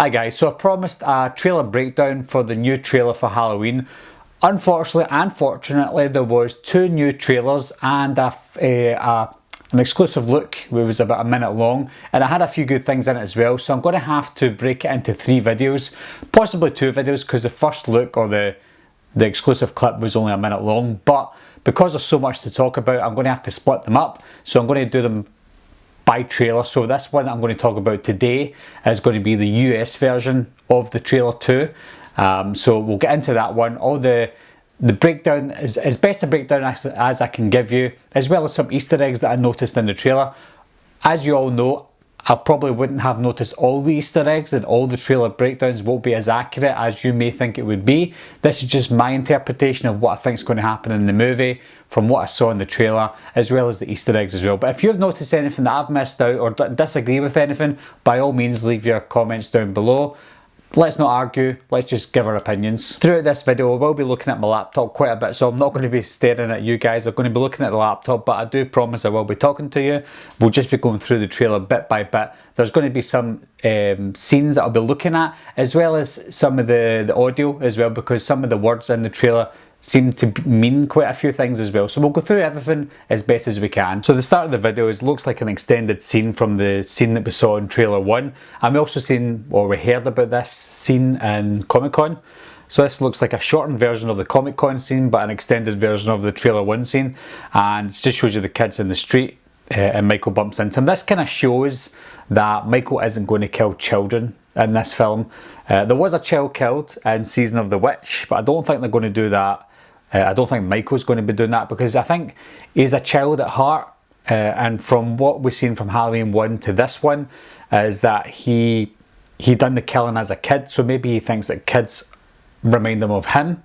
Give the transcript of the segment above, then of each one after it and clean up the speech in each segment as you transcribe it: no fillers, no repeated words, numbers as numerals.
Hi guys, so I promised a trailer breakdown for the new trailer for Halloween. Unfortunately and fortunately, there was two new trailers and an exclusive look which was about a minute long, and it had a few good things in it as well, so I'm going to have to break it into 3 videos, possibly 2 videos, because the first look or the exclusive clip was only a minute long, but because there's so much to talk about, I'm going to have to split them up, so I'm going to do them by trailer. So this one that I'm going to talk about today is going to be the US version of the trailer 2. So we'll get into that one. All the breakdown is as best a breakdown as I can give you, as well as some Easter eggs that I noticed in the trailer. As you all know, I probably wouldn't have noticed all the Easter eggs, and all the trailer breakdowns won't be as accurate as you may think it would be. This is just my interpretation of what I think is going to happen in the movie from what I saw in the trailer, as well as the Easter eggs as well. But if you've noticed anything that I've missed out or disagree with anything, by all means leave your comments down below. Let's not argue, let's just give our opinions. Throughout this video I will be looking at my laptop quite a bit, so I'm not going to be staring at you guys. I'm going to be looking at the laptop, but I do promise I will be talking to you. We'll just be going through the trailer bit by bit. There's going to be some scenes that I'll be looking at, as well as some of the audio as well, because some of the words in the trailer seem to mean quite a few things as well. So we'll go through everything as best as we can. So the start of the video looks like an extended scene from the scene that we saw in trailer 1. And we also seen, or we heard about this scene in Comic-Con. So this looks like a shortened version of the Comic-Con scene, but an extended version of the trailer 1 scene. And it just shows you the kids in the street and Michael bumps into him. This kind of shows that Michael isn't going to kill children in this film. There was a child killed in Season of the Witch, but I don't think they're going to do that. I don't think Michael's going to be doing that, because I think he's a child at heart, and from what we've seen from Halloween 1 to this one is that he done the killing as a kid, so maybe he thinks that kids remind him of him.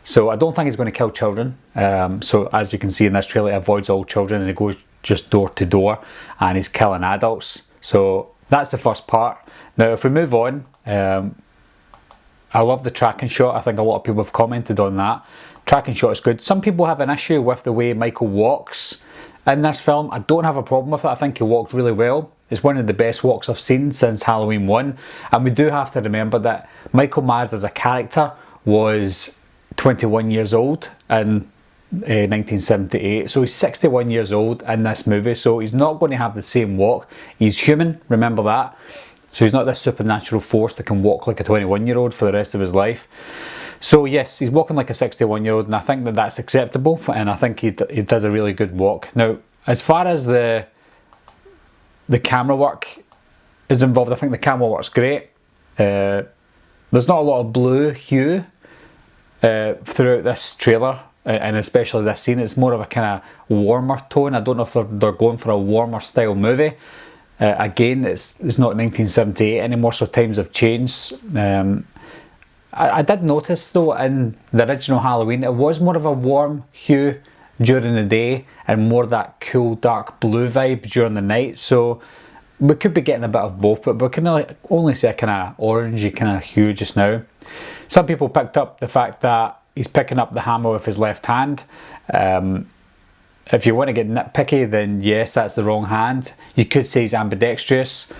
So I don't think he's going to kill children. So as you can see in this trailer, he avoids all children and he goes just door to door and he's killing adults. So that's the first part. Now if we move on, I love the tracking shot. I think a lot of people have commented on that. Tracking shot is good. Some people have an issue with the way Michael walks in this film. I don't have a problem with it. I think he walked really well. It's one of the best walks I've seen since Halloween 1. And we do have to remember that Michael Myers as a character was 21 years old in 1978. So he's 61 years old in this movie. So he's not going to have the same walk. He's human, remember that. So he's not this supernatural force that can walk like a 21-year-old for the rest of his life. So yes, he's walking like a 61-year-old, and I think that that's acceptable, and I think he does a really good walk. Now, as far as the camera work is involved, I think the camera work's great. There's not a lot of blue hue throughout this trailer, and especially this scene. It's more of a kind of warmer tone. I don't know if they're going for a warmer style movie. Again, it's not 1978 anymore, so times have changed. I did notice though in the original Halloween it was more of a warm hue during the day and more that cool dark blue vibe during the night, so we could be getting a bit of both, but we can only see a kind of orangey kind of hue just now. Some people picked up the fact that he's picking up the hammer with his left hand. If you want to get nitpicky, then yes, that's the wrong hand. You could say he's ambidextrous,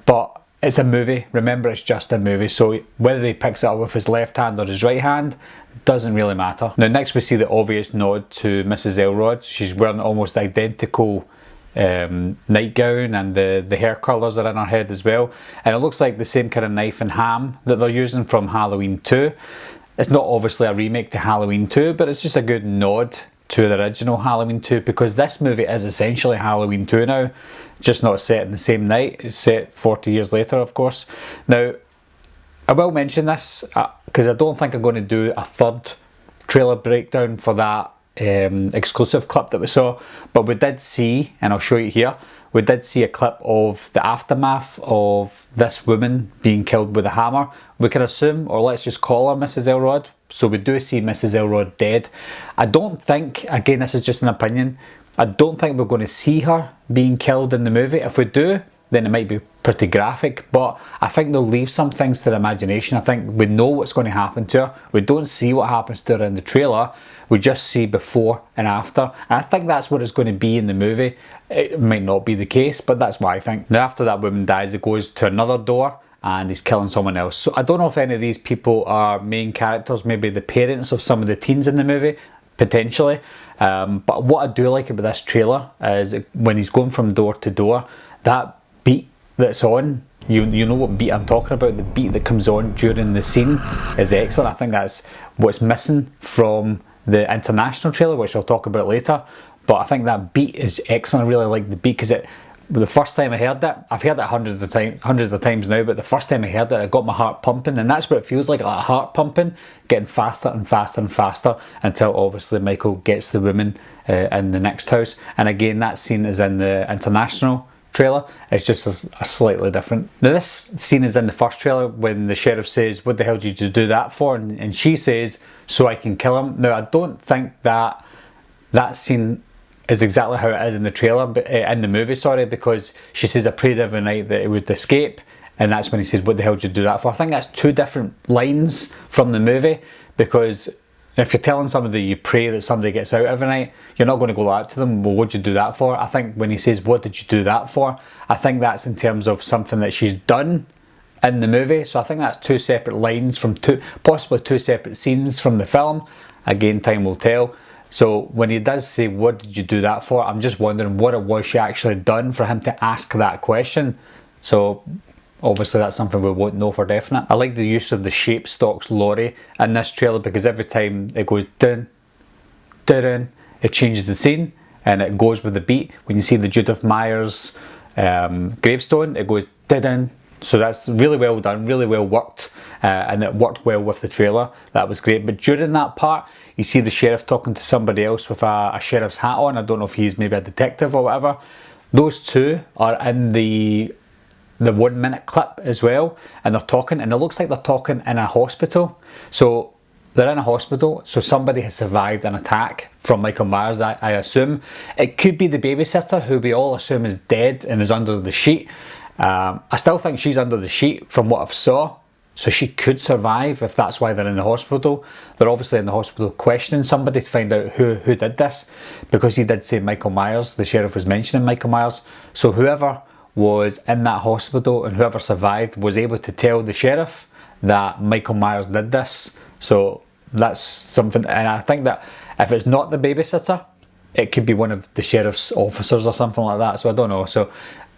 but it's a movie. Remember, it's just a movie, so whether he picks it up with his left hand or his right hand doesn't really matter. Now next we see the obvious nod to Mrs. Elrod. She's wearing almost identical nightgown, and the hair colours are in her head as well, and it looks like the same kind of knife and ham that they're using from Halloween 2. It's not obviously a remake to Halloween 2, but it's just a good nod to the original Halloween 2, because this movie is essentially Halloween 2 now, just not set in the same night. It's set 40 years later, of course. Now I will mention this because I don't think I'm going to do a third trailer breakdown for that exclusive clip that we saw, but we did see, and I'll show you here, we did see a clip of the aftermath of this woman being killed with a hammer. We can assume, or let's just call her Mrs. Elrod. So we do see Mrs. Elrod dead. I don't think, again this is just an opinion, I don't think we're going to see her being killed in the movie. If we do, then it might be pretty graphic, but I think they'll leave some things to the imagination. I think we know what's going to happen to her. We don't see what happens to her in the trailer, we just see before and after, and I think that's what it's going to be in the movie. It might not be the case, but that's what I think. Now after that woman dies, it goes to another door, and he's killing someone else. So I don't know if any of these people are main characters, maybe the parents of some of the teens in the movie, potentially. But what I do like about this trailer is when he's going from door to door, that beat that's on, you know what beat I'm talking about, the beat that comes on during the scene is excellent. I think that's what's missing from the international trailer, which I'll talk about later. But I think that beat is excellent. I really like the beat, because the first time I heard that, I've heard it hundreds of times now, but the first time I heard it, it got my heart pumping, and that's what it feels like heart pumping, getting faster and faster and faster, until obviously Michael gets the woman in the next house. And again, that scene is in the international trailer, it's just a slightly different. Now this scene is in the first trailer when the sheriff says, "What the hell did you do that for?" and she says, "So I can kill him." Now I don't think that scene is exactly how it is in the trailer, but in the movie, sorry, because she says, "I prayed every night that it would escape," and that's when he says, "What the hell did you do that for?" I think that's two different lines from the movie, because if you're telling somebody you pray that somebody gets out every night, you're not going to go out to them, "Well, what'd you do that for?" I think when he says, "What did you do that for?" I think that's in terms of something that she's done in the movie. So I think that's two separate lines from possibly two separate scenes from the film. Again, time will tell. So when he does say, "What did you do that for?" I'm just wondering what it was she actually done for him to ask that question. So obviously that's something we won't know for definite. I like the use of the shape stocks lorry in this trailer, because every time it goes dun, dun, dun, it changes the scene and it goes with the beat. When you see the Judith Myers gravestone, it goes dun, dun. So that's really well done, really well worked, and it worked well with the trailer. That was great. But during that part, you see the sheriff talking to somebody else with a sheriff's hat on. I don't know if he's maybe a detective or whatever. Those two are in the 1 minute clip as well, and they're talking, and it looks like they're talking in a hospital. So they're in a hospital, so somebody has survived an attack from Michael Myers, I assume. It could be the babysitter, who we all assume is dead and is under the sheet. I still think she's under the sheet from what I've saw, so she could survive if that's why they're in the hospital. They're obviously in the hospital questioning somebody to find out who did this, because he did say Michael Myers, the sheriff was mentioning Michael Myers. So whoever was in that hospital and whoever survived was able to tell the sheriff that Michael Myers did this. So that's something, and I think that if it's not the babysitter, it could be one of the sheriff's officers or something like that. So I don't know. So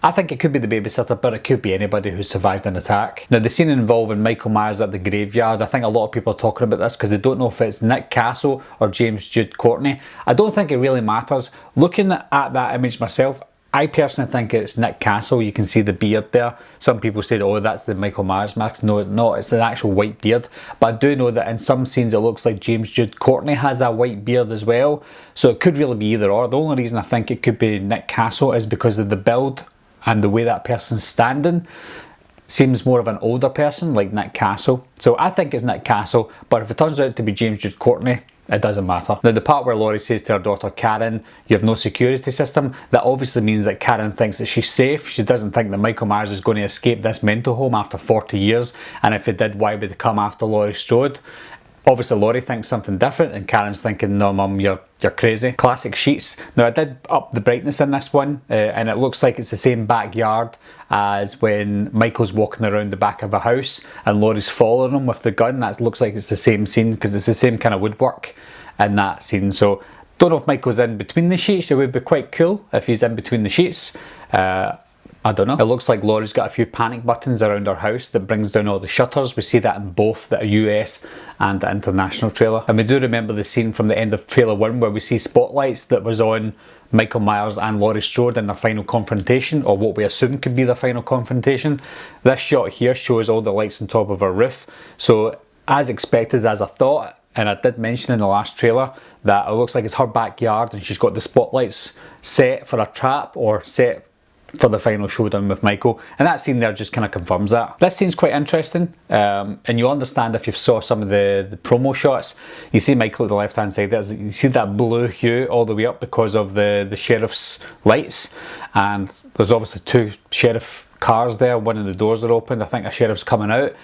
I think it could be the babysitter, but it could be anybody who survived an attack. Now the scene involving Michael Myers at the graveyard, I think a lot of people are talking about this because they don't know if it's Nick Castle or James Jude Courtney. I don't think it really matters. Looking at that image myself, I personally think it's Nick Castle. You can see the beard there. Some people say, "Oh, that's the Michael Myers mask." No, it's not. It's an actual white beard. But I do know that in some scenes it looks like James Jude Courtney has a white beard as well. So it could really be either or. The only reason I think it could be Nick Castle is because of the build and the way that person's standing. Seems more of an older person, like Nick Castle. So I think it's Nick Castle, but if it turns out to be James Jude Courtney, it doesn't matter. Now the part where Laurie says to her daughter Karen, "You have no security system," that obviously means that Karen thinks that she's safe. She doesn't think that Michael Myers is going to escape this mental home after 40 years, and if it did, why would it come after Laurie Strode? Obviously Laurie thinks something different, and Karen's thinking, "No mum, you're crazy." Classic sheets. Now I did up the brightness in this one, and it looks like it's the same backyard as when Michael's walking around the back of a house and Laurie's following him with the gun. That looks like it's the same scene, because it's the same kind of woodwork in that scene. So don't know if Michael's in between the sheets. It would be quite cool if he's in between the sheets. I don't know. It looks like Laurie's got a few panic buttons around her house that brings down all the shutters. We see that in both the US and the international trailer. And we do remember the scene from the end of trailer 1 where we see spotlights that was on Michael Myers and Laurie Strode in their final confrontation, or what we assume could be their final confrontation. This shot here shows all the lights on top of her roof. So as expected, as I thought, and I did mention in the last trailer that it looks like it's her backyard and she's got the spotlights set for a trap or set for the final showdown with Michael, and that scene there just kind of confirms that. This scene's quite interesting, and you understand if you've saw some of the promo shots. You see Michael at the left hand side, you see that blue hue all the way up because of the sheriff's lights, and there's obviously two sheriff cars there. One of the doors are open. I think a sheriff's coming out.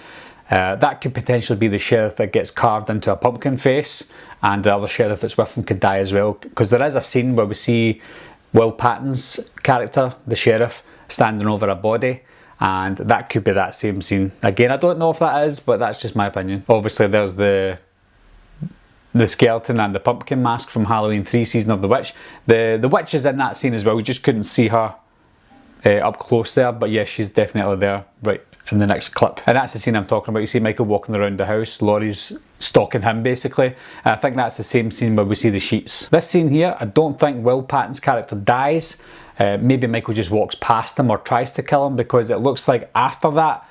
That could potentially be the sheriff that gets carved into a pumpkin face, and the other sheriff that's with him could die as well, because there is a scene where we see Will Patton's character, the sheriff, standing over a body, and that could be that same scene. Again, I don't know if that is, but that's just my opinion. Obviously there's the skeleton and the pumpkin mask from Halloween 3 Season of the Witch. The witch is in that scene as well. We just couldn't see her up close there, but yeah, she's definitely there right in the next clip. And that's the scene I'm talking about. You see Michael walking around the house, Laurie's stalking him basically. And I think that's the same scene where we see the sheets. This scene here, I don't think Will Patton's character dies. Maybe Michael just walks past him or tries to kill him, because it looks like after that,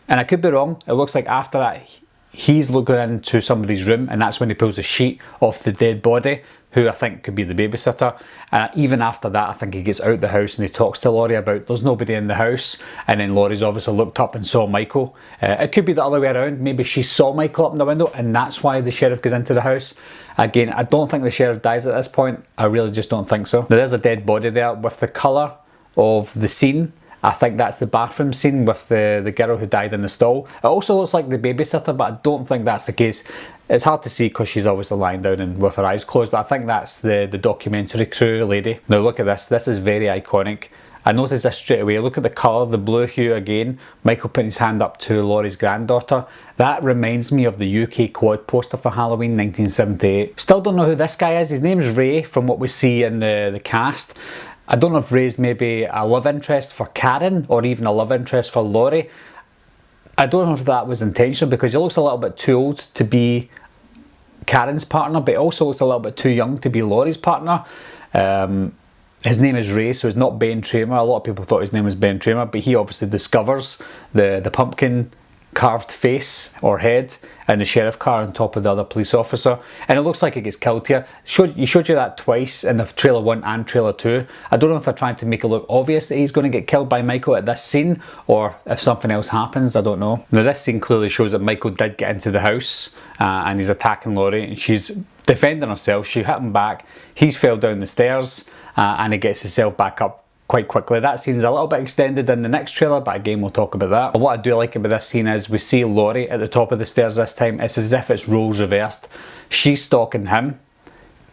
and I could be wrong, it looks like after that he's looking into somebody's room, and that's when he pulls a sheet off the dead body, who I think could be the babysitter. And even after that, I think he gets out the house and he talks to Laurie about there's nobody in the house, and then Laurie's obviously looked up and saw Michael. It could be the other way around. Maybe she saw Michael up in the window and that's why the sheriff goes into the house. Again, I don't think the sheriff dies at this point. I really just don't think so. Now, there's a dead body there. With the colour of the scene, I think that's the bathroom scene with the girl who died in the stall. It also looks like the babysitter, but I don't think that's the case. It's hard to see because she's obviously lying down and with her eyes closed, but I think that's the documentary crew lady. Now look at this. This is very iconic. I noticed this straight away. Look at the colour, the blue hue again. Michael putting his hand up to Laurie's granddaughter. That reminds me of the UK quad poster for Halloween 1978. Still don't know who this guy is. His name's Ray from what we see in the cast. I don't know if Ray's maybe a love interest for Karen or even a love interest for Laurie. I don't know if that was intentional, because he looks a little bit too old to be Karen's partner, but he also looks a little bit too young to be Laurie's partner. His name is Ray, so it's not Ben Tramer. A lot of people thought his name was Ben Tramer, but he obviously discovers the pumpkin carved face or head in the sheriff car on top of the other police officer, and it looks like it gets killed here. You showed you that twice in the trailer 1 and trailer 2. I don't know if they're trying to make it look obvious that he's going to get killed by Michael at this scene, or if something else happens, I don't know. Now this scene clearly shows that Michael did get into the house and he's attacking Laurie, and she's defending herself. She hit him back, he's fell down the stairs and he gets himself back up quite quickly. That scene's a little bit extended in the next trailer, but again we'll talk about that. But what I do like about this scene is we see Laurie at the top of the stairs this time. It's as if it's roles reversed. She's stalking him,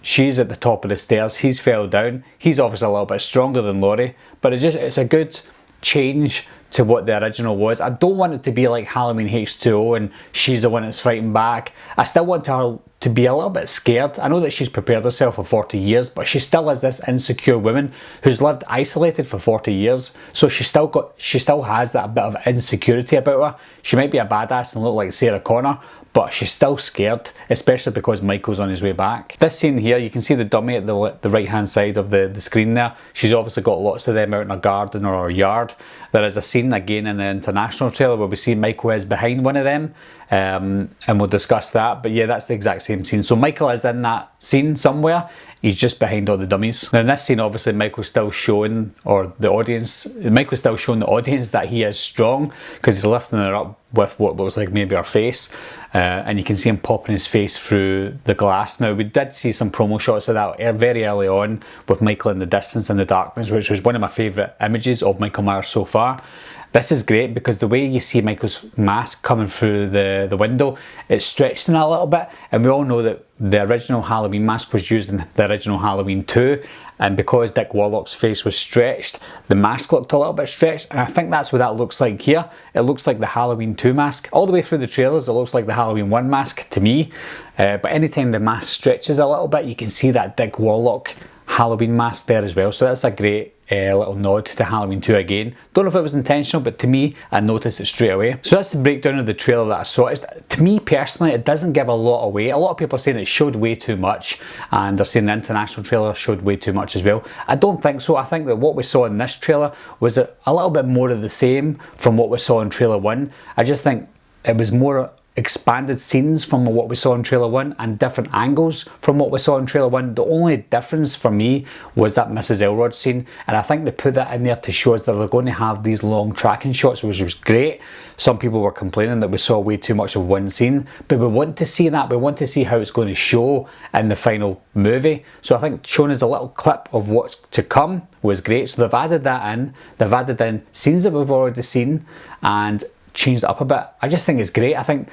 she's at the top of the stairs, he's fell down. He's obviously a little bit stronger than Laurie, but it's a good change to what the original was. I don't want it to be like Halloween H2O and she's the one that's fighting back. I still want her to be a little bit scared. I know that she's prepared herself for 40 years, but she still is this insecure woman who's lived isolated for 40 years. So she still has that bit of insecurity about her. She might be a badass and look like Sarah Connor, but she's still scared, especially because Michael's on his way back. This scene here, you can see the dummy at the right hand side of the screen there. She's obviously got lots of them out in her garden or her yard. There is a scene again in the international trailer where we see Michael is behind one of them, and we'll discuss that. But yeah, that's the exact same scene. So Michael is in that scene somewhere. He's just behind all the dummies. Now in this scene, obviously Michael's still showing, Michael's still showing the audience that he is strong, because he's lifting her up with what looks like maybe her face. And you can see him popping his face through the glass. Now we did see some promo shots of that very early on with Michael in the distance in the darkness, which was one of my favourite images of Michael Myers so far. This is great because the way you see Michael's mask coming through the window, it's stretched in a little bit, and we all know that the original Halloween mask was used in the original Halloween 2, and because Dick Warlock's face was stretched, the mask looked a little bit stretched, and I think that's what that looks like here. It looks like the Halloween 2 mask. All the way through the trailers, it looks like the Halloween 1 mask to me, but anytime the mask stretches a little bit, you can see that Dick Warlock Halloween mask there as well, so that's a great little nod to Halloween 2 again. Don't know if it was intentional, but to me, I noticed it straight away. So that's the breakdown of the trailer that I saw. To me personally, it doesn't give a lot away. A lot of people are saying it showed way too much, and they're saying the international trailer showed way too much as well. I don't think so. I think that what we saw in this trailer was a little bit more of the same from what we saw in trailer 1. I just think it was more expanded scenes from what we saw in trailer 1 and different angles from what we saw in trailer 1. The only difference for me was that Mrs. Elrod scene, and I think they put that in there to show us that they're going to have these long tracking shots, which was great. Some people were complaining that we saw way too much of one scene, but we want to see that. We want to see how it's going to show in the final movie. So I think showing us a little clip of what's to come was great. So they've added that in. They've added in scenes that we've already seen and changed it up a bit. I just think it's great. I think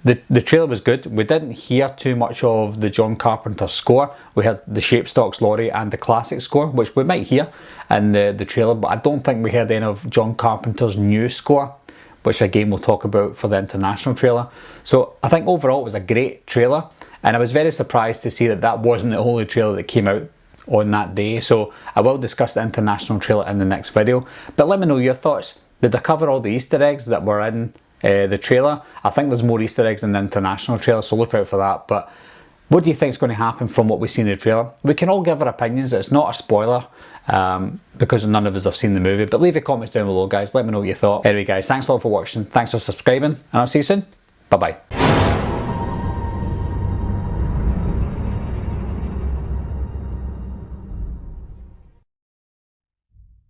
The trailer was good. We didn't hear too much of the John Carpenter score. We had the Shapestocks lorry and the classic score, which we might hear in the trailer, but I don't think we heard any of John Carpenter's new score, which again we'll talk about for the international trailer. So I think overall it was a great trailer, and I was very surprised to see that that wasn't the only trailer that came out on that day. So I will discuss the international trailer in the next video, but let me know your thoughts. Did I cover all the Easter eggs that were in the trailer? I think there's more Easter eggs in the international trailer, so look out for that. But what do you think is going to happen from what we see in the trailer? We can all give our opinions. It's not a spoiler because none of us have seen the movie, but leave your comments down below, guys. Let me know what you thought. Anyway guys, thanks a lot for watching, thanks for subscribing, and I'll see you soon. Bye bye.